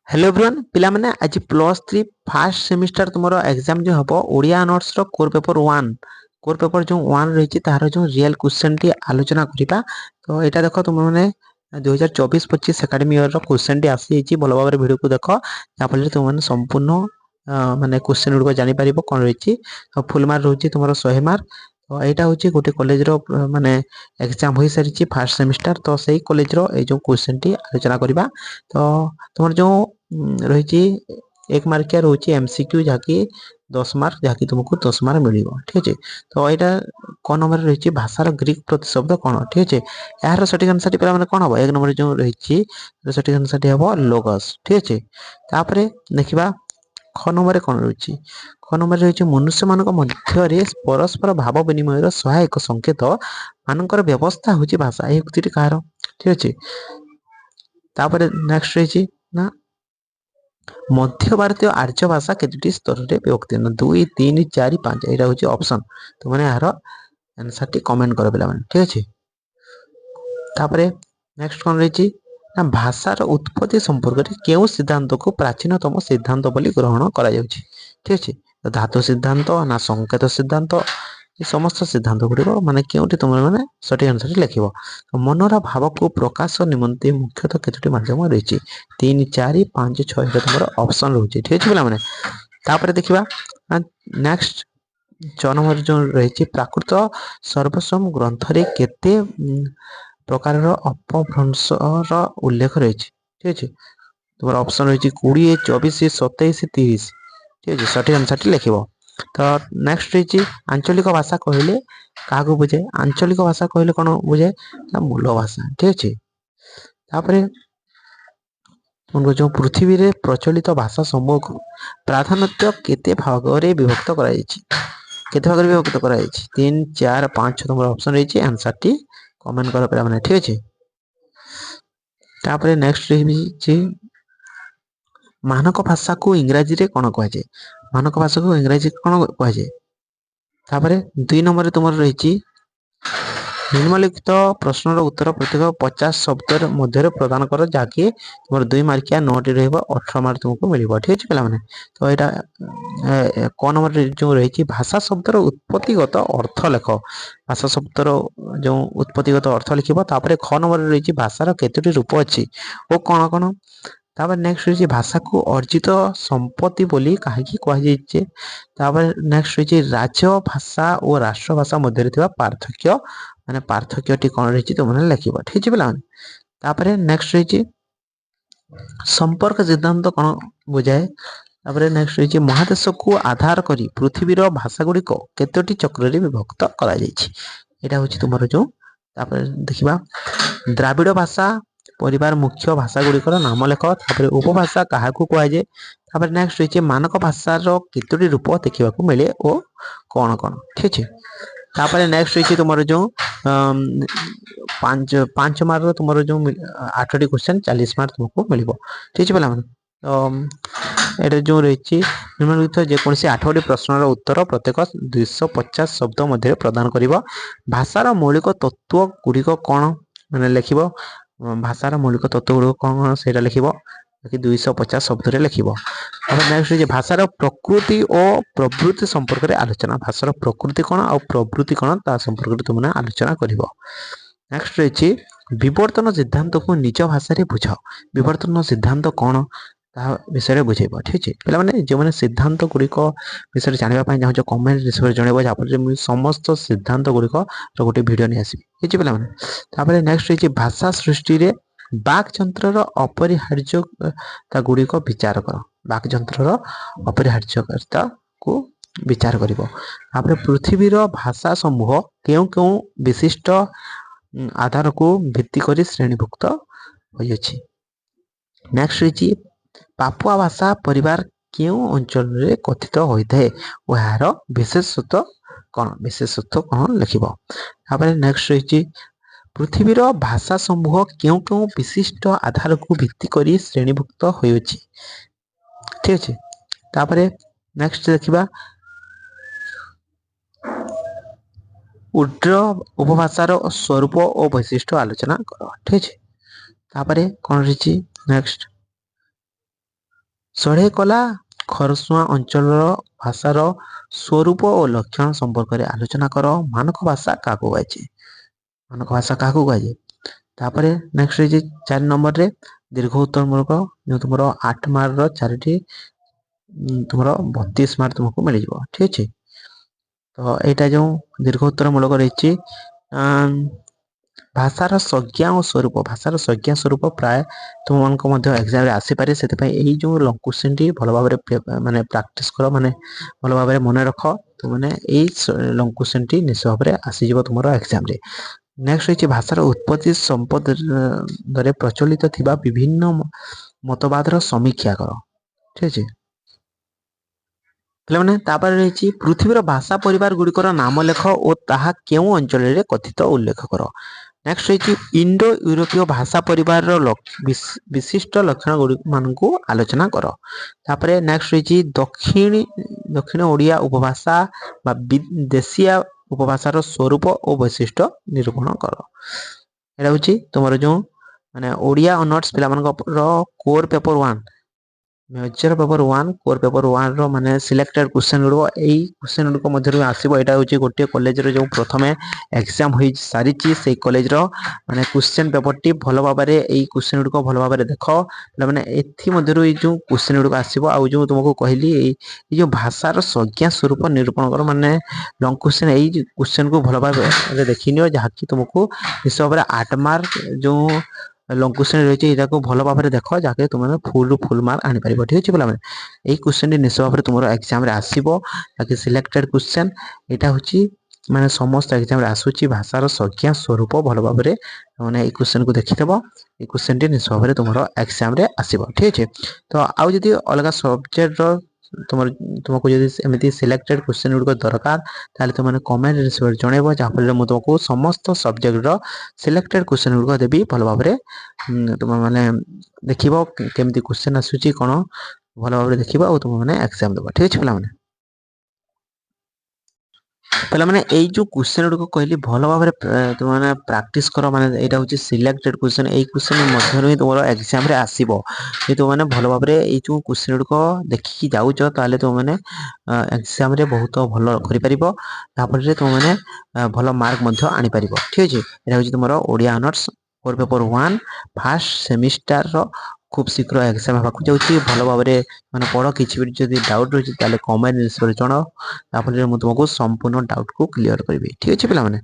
Hello everyone पिला माने आज +3 फर्स्ट सेमिस्टर तुमरो एग्जाम जो हबो ओडिया ऑनर्स रो कोर पेपर जो 1 रही तार जो रियल क्वेश्चन टी आलोचना करिबा। तो एटा देखो तुम माने 2024-25 एकेडमी ईयर रो क्वेश्चन टी आसी छि भलो भाबरे वीडियो को देखो या फले तुम माने संपूर्ण माने क्वेश्चन को जानि परिबो कोन रही छि। तो फुल मार्क रहउछि तुमरो 100 मार्क। तो एटा होछि गोटे कॉलेज रो माने एग्जाम होई सारि छि फर्स्ट सेमिस्टर। तो सेही कॉलेज रो ए जो क्वेश्चन टी आलोचना करिबा। तो तुमर जो रही 1 मार्किया रोचे एमसीक्यू जहाँकि 10 मार्क जहाँकि तुमको 10 मार्क मिल ठीक है। तो यहाँ क नंबर रही भाषार ग्रीक प्रतिशब्द कौन ठीक है। यार सठिक आंसर पे कौन हम 1 नंबर जो रही सठिक आंसर हम लोगस ठीक है। तापर देखा ख नंबर कौन रही ख नंबर रही मनुष्य मान मध्य परस्पर भाव विनिमय सहायक संकेत मानकर व्यवस्था हूँ भाषा यह उक्ति कह ठीक अच्छे। तापर नेक्स्ट रही ना मध्य भारतीय आर्य भाषा केतोटी स्तर रे विभक्ति 2 3 4 5 एटा होची ऑप्शन। तो माने यार आंसर टी कमेंट करो पिला माने ठीक अछि। तापरे नेक्स्ट कोन रही ना भाषार उत्पत्ति संपर्क रे केउ सिद्धांत को प्राचीनतम सिद्धांत बोली ग्रहण करा जाउछि ठीक अछि। तो धातु सिद्धांत ना संकेत सिद्धांत ये समस्त सिद्धांत गुड़िक माने केउटी तुम माने सठिक आंसर लिखिबो। मनर भाव को प्रकाश निमंते मुख्यतः केतोटी माध्यम रही 3 4 5 6 तुम ऑप्शन रोचे ठीक है पिला माने। तापर देखिबा नेक्स्ट 6 नंबर जो रही प्राकृत सर्वस्वम ग्रंथ रे केते प्रकार अपभ्रंशर उल्लेख रही ठीक है। तुम ऑप्शन रही 20 24 27 30 ठीक है। सठिक आंसर लिखिबो। तो नेक्स्ट रही आंचलिक भाषा कहले क्या बुझे आंचलिक भाषा कहले कौन बुझे ना मूल भाषा ठीक अच्छे। तापर जो पृथ्वी रे प्रचलित भाषा समूह को प्राधान्य केते भाग रे विभक्त कराई छि केते भाग रे विभक्त कराई छि 3 4 5 6 नंबर ऑप्शन रही आंसर टी कमेंट करो पे माने ठीक अच्छे। तापर नेक्स्ट रही मानक भाषा को इंग्रजी रे कौन कह जाए मानक भाषा को इंग्रजी कौन कह जाए। तापर 2 नंबर तुम रही निम्नलिखित प्रश्नर उत्तर प्रत्येक 50 शब्द मध्य प्रदान कर जहाँकि तुम 2 मार्किया 9 रहा 18 मार्क तुमको मिल ठीक है पे। तो यहाँ क नंबर जो रही भाषा शब्दर उत्पत्तिगत अर्थ लेख भाषा शब्दर जो उत्पत्तिगत अर्थ लिख। ख नंबर रही भाषार केतोटी रूप अच्छी और कौन कौन। तापर नेक्स्ट रही भाषा को अर्जित संपत्ति बोली कहीं कहुचे। तापर नेक्स्ट रही राज्य भाषा और राष्ट्र भाषा मध्य पार्थक्य माने पार्थक्यटी कौन रही तुमने लिख ठीक है पे। तापर नेक्स्ट रही संपर्क सिद्धांत कौन बुझाए। तापर नेक्स्ट रही महादेश को आधार करी पृथ्वीर भाषा गुड़िक केतोटी चक्र रे विभक्त करा जायछि एटा होछि तुमरो जो। तापर देखिबा द्राविड़ भाषा परिवार मुख्य भाषा गुड़िकर नाम लेख। तापर उपभाषा क्या कह जाए। तापर नेक्स्ट रही मानक भाषार केतोटी रूप देखा मिले और कौन कौन ठीक है। तापर नेक्स्ट रही तुम जो 5 मार्क तुम जो 8टी क्वेश्चन 40 मार्क तुमको मिल ठीक है पे। तो ये जो रही निम्नलिखित जेकोसी 8टी प्रश्नर उत्तर प्रत्येक 250 शब्द मध्य प्रदान कर भाषार मौलिक तत्व गुड़िक कौन मैंने लिख भाषार मौलिक तत्व गुड़िक कौन से लिख 250 शब्द लिख। नेक्स्ट भाषार प्रकृति और प्रवृत्ति संपर्क में आलोचना भाषार प्रकृति कौन आ प्रवृत्ति कौन ता संपर्क में तुमने आलोचना कर। नेक्स्ट रही विवर्तन सिद्धांत को निज भाषा रे बुझाओ विवर्तन सिद्धांत कौन विषय बुझेब ठीक है पे। जो मैंने सिद्धांत गुड़िक विषय जानवाई चाहूँ कमेंट विषय जनइब जहाँफल समस्त सिद्धांत गुड़िक गोटे भिडियो नहीं आसबि ठीक है पे। नेक्स्ट रही भाषा सृष्टि रे बाक्यंत्र अपरिहार्यता गुड़िक विचार कर बाक्यंत्र अपरिहार्यता को विचार कर। पृथ्वीर भाषा समूह क्यों क्यों विशिष्ट आधार को भित्ति करी श्रेणीभुक्त होइछि। नेक्स्ट रही पापुआ भाषा परिवार क्यों अंचल रे कथित होता है और यार विशेषत्व कौन लिख। नेक्स्ट रही पृथ्वीर भाषा समूह क्यों क्यों विशिष्ट आधार को भित्ति करी श्रेणीभुक्त होइछि ठीक अच्छे। तापर नेक्स्ट देखिबा उड्र उपभाषार स्वरूप और वैशिष्ट्य आलोचना कर ठीक है। तापर कौन रही नेक्स्ट ଷଢ଼େ କଲା ଖରସୁଆଁ ଅଞ୍ଚଳର ଭାଷାର ସ୍ୱରୂପ ଓ ଲକ୍ଷଣ ସମ୍ପର୍କରେ ଆଲୋଚନା କର। ମାନକ ଭାଷା କାହାକୁ କୁହାଯାଏ? ମାନକ ଭାଷା କାହାକୁ କୁହାଯାଏ? ତାପରେ ନେକ୍ସଟ ହେଇଛି 4 ନମ୍ବରରେ ଦୀର୍ଘ ଉତ୍ତରମୂଳକ, ଯେଉଁ ତୁମର 8 ମାର୍କର 4ଟି ତୁମର 32 ମାର୍କ ତୁମକୁ ମିଳିଯିବ। ଠିକ ଅଛି, ତ ଏଇଟା ଯେଉଁ ଦୀର୍ଘ ଉତ୍ତରମୂଳକ ରହିଛି ଭାଷାର ସଂଜ୍ଞା ଓ ସ୍ୱରୂପ, ଭାଷାର ସଂଜ୍ଞା ସ୍ୱରୂପ ପ୍ରାୟ ତୁମମାନଙ୍କ ମଧ୍ୟ ଏକ୍ଜାମରେ ଆସିପାରେ। ସେଥିପାଇଁ ଏଇ ଯେଉଁ ଲଙ୍ଗ କ୍ୱେଶ୍ଚିନ୍ଟି ଭଲ ଭାବରେ ମାନେ ପ୍ରାକ୍ଟିସ କର, ମାନେ ଭଲ ଭାବରେ ମନେ ରଖ। ତୁମମାନେ ଏଇ ଲଙ୍ଗ କ୍ୱେଶ୍ଚିନ୍ଟି ନିଶ୍ଚିତ ଭାବରେ ଆସିଯିବ ତୁମର ଏକ୍ଜାମରେ। ନେକ୍ସଟ ରହିଛି ଭାଷାର ଉତ୍ପତ୍ତି ସମ୍ପଦରେ ପ୍ରଚଳିତ ଥିବା ବିଭିନ୍ନ ମତବାଦର ସମୀକ୍ଷା କର। ଠିକ ଅଛି, ପିଲାମାନେ ତାପରେ ରହିଛି ପୃଥିବୀର ଭାଷା ପରିବାର ଗୁଡ଼ିକର ନାମ ଲେଖ ଓ ତାହା କେଉଁ ଅଞ୍ଚଳରେ କଥିତ ଉଲ୍ଲେଖ କର। ନେକ୍ସଟ ରହିଛି ଇଣ୍ଡୋ ୟୁରୋପୀୟ ଭାଷା ପରିବାରର ବିଶିଷ୍ଟ ଲକ୍ଷଣ ମାନଙ୍କୁ ଆଲୋଚନା କର। ତାପରେ ନେକ୍ସଟ ରହିଛି ଦକ୍ଷିଣ ଓଡ଼ିଆ ଉପଭାଷା ବା ଦେଶୀୟ ଉପଭାଷାର ସ୍ୱରୂପ ଓ ବୈଶିଷ୍ଟ୍ୟ ନିରୂପଣ କର। ଏଇଟା ହେଉଛି ତୁମର ଯେଉଁ ମାନେ ଓଡ଼ିଆ ଅନର୍ସ ପିଲାମାନଙ୍କର core paper 1, major paper 1, core paper 1ର ମାନେ ସିଲେକ୍ଟେଡ୍ କ୍ୱେଶ୍ଚନ୍ ଗୁଡ଼ିକ ଏଇ କ୍ୱେଶ୍ଚନ୍ ଗୁଡ଼ିକ ମଧ୍ୟରୁ ଆସିବ। ଏଇଟା ହେଉଛି ଗୋଟିଏ କଲେଜରେ ଯେଉଁ ପ୍ରଥମେ ଏକ୍ଜାମ ହୋଇ ସାରିଛି ସେଇ କଲେଜର ମାନେ କ୍ୱେଶ୍ଚନ୍ ପେପରଟି ଭଲ ଭାବରେ ଏଇ କ୍ୱେଶ୍ଚନ୍ ଗୁଡ଼ିକ ଭଲ ଭାବରେ ଦେଖ ପିଲାମାନେ। ଏଥିମଧ୍ୟରୁ ଏଇ ଯେଉଁ କ୍ୱେଶ୍ଚନ୍ ଗୁଡ଼ିକ ଆସିବ, ଆଉ ଯେଉଁ ତୁମକୁ କହିଲି ଏଇ ଯେଉଁ ଭାଷାର ସଂଜ୍ଞା ସ୍ୱରୂପ ନିରୂପଣ କର, ମାନେ ଲଙ୍ଗ କ୍ୱେଶ୍ଚନ୍, ଏଇ କ୍ୱେଶ୍ଚନ୍କୁ ଭଲ ଭାବରେ ଦେଖିନିଅ, ଯାହାକି ତୁମକୁ ନିଶ୍ଚିତ ଭାବରେ 8 ମାର୍କ ଯେଉଁ ଲଙ୍ଗ କ୍ୱେଶ୍ଚନ୍ ରହିଛି ଏଇଟାକୁ ଭଲ ଭାବରେ ଦେଖ, ଯାହାକି ତୁମେ ଫୁଲ୍ ମାର୍କ ଆଣିପାରିବ। ଠିକ ଅଛି ପିଲାମାନେ, ଏଇ କ୍ୱେଶ୍ଚନ୍ଟି ନିଶ୍ଚିତ ଭାବରେ ତୁମର ଏକ୍ଜାମରେ ଆସିବ, ଯାହାକି ସିଲେକ୍ଟେଡ୍ କ୍ୱେଶ୍ଚନ୍। ଏଇଟା ହେଉଛି ମାନେ ସମସ୍ତ ଏକ୍ଜାମରେ ଆସୁଛି ଭାଷାର ସଂଜ୍ଞା ସ୍ୱରୂପ। ଭଲ ଭାବରେ ମାନେ ଏଇ କ୍ୱେଶ୍ଚନ୍କୁ ଦେଖିଦେବ, ଏଇ କ୍ୱେଶ୍ଚନ୍ଟି ନିଶ୍ଚିତ ଭାବରେ ତୁମର ଏକ୍ଜାମରେ ଆସିବ। ଠିକ ଅଛି, ତ ଆଉ ଯଦି ଅଲଗା ସବଜେକ୍ଟର ତୁମକୁ ଯଦି ଏମିତି ସିଲେକ୍ଟେଡ୍ କ୍ୱେଶ୍ଚନ୍ ଗୁଡ଼ିକ ଦରକାର, ତାହେଲେ ତୁମମାନେ କମେଣ୍ଟରେ ଜଣାଇବ, ଯାହାଫଳରେ ମୁଁ ତୁମକୁ ସମସ୍ତ ସବଜେକ୍ଟର ସିଲେକ୍ଟେଡ୍ କ୍ୱେଶ୍ଚନ୍ ଗୁଡ଼ିକ ଦେବି। ଭଲ ଭାବରେ ତୁମେ ମାନେ ଦେଖିବ କେମିତି କ୍ୱେଶ୍ଚନ୍ ଆସୁଛି କ'ଣ, ଭଲ ଭାବରେ ଦେଖିବ ଆଉ ତୁମମାନେ ଏକ୍ଜାମ ଦେବ। ଠିକ ଅଛି ପିଲାମାନେ ଏଇ ଯେଉଁ କ୍ୱେଶ୍ଚନ୍ ଗୁଡ଼ିକ କହିଲି ଭଲ ଭାବରେ ତୁମମାନେ ପ୍ରାକ୍ଟିସ କର। ମାନେ ଏଇଟା ହେଉଛି ସିଲେକ୍ଟେଡ୍ କ୍ୱେଶ୍ଚନ୍, ଏଇ କ୍ୱେଶ୍ଚନ୍ ମଧ୍ୟରୁ ହିଁ ତୁମର ଏକ୍ଜାମରେ ଆସିବ। ଯଦି ତୁମମାନେ ଭଲ ଭାବରେ ଏଇ ଯେଉଁ କ୍ୱେଶ୍ଚନ୍ ଗୁଡ଼ିକ ଦେଖିକି ଯାଉଛ, ତାହେଲେ ତୁମମାନେ ଏକ୍ଜାମରେ ବହୁତ ଭଲ କରିପାରିବ, ଯାହାଫଳରେ ତୁମମାନେ ଭଲ ମାର୍କ ମଧ୍ୟ ଆଣିପାରିବ। ଠିକ ଅଛି, ଏଇଟା ହେଉଛି ତୁମର Odia honours core paper 1 first ସେମିଷ୍ଟାରର খুব শীঘ্র এক্সাম ହେବାକୁ ଯାଉଛି। ଭଲ ଭାବରେ ମାନେ ପଢ଼, କିଛି ବି ଯଦି ଡାଉଟ୍ ରହିଛି ତାହେଲେ କମେଣ୍ଟ ଜଣାଅ, ତାପରେ ମୁଁ ତୁମକୁ ସମ୍ପୂର୍ଣ୍ଣ ଡାଉଟ୍କୁ କ୍ଲିୟର କରିବି। ଠିକ ଅଛି ପିଲାମାନେ।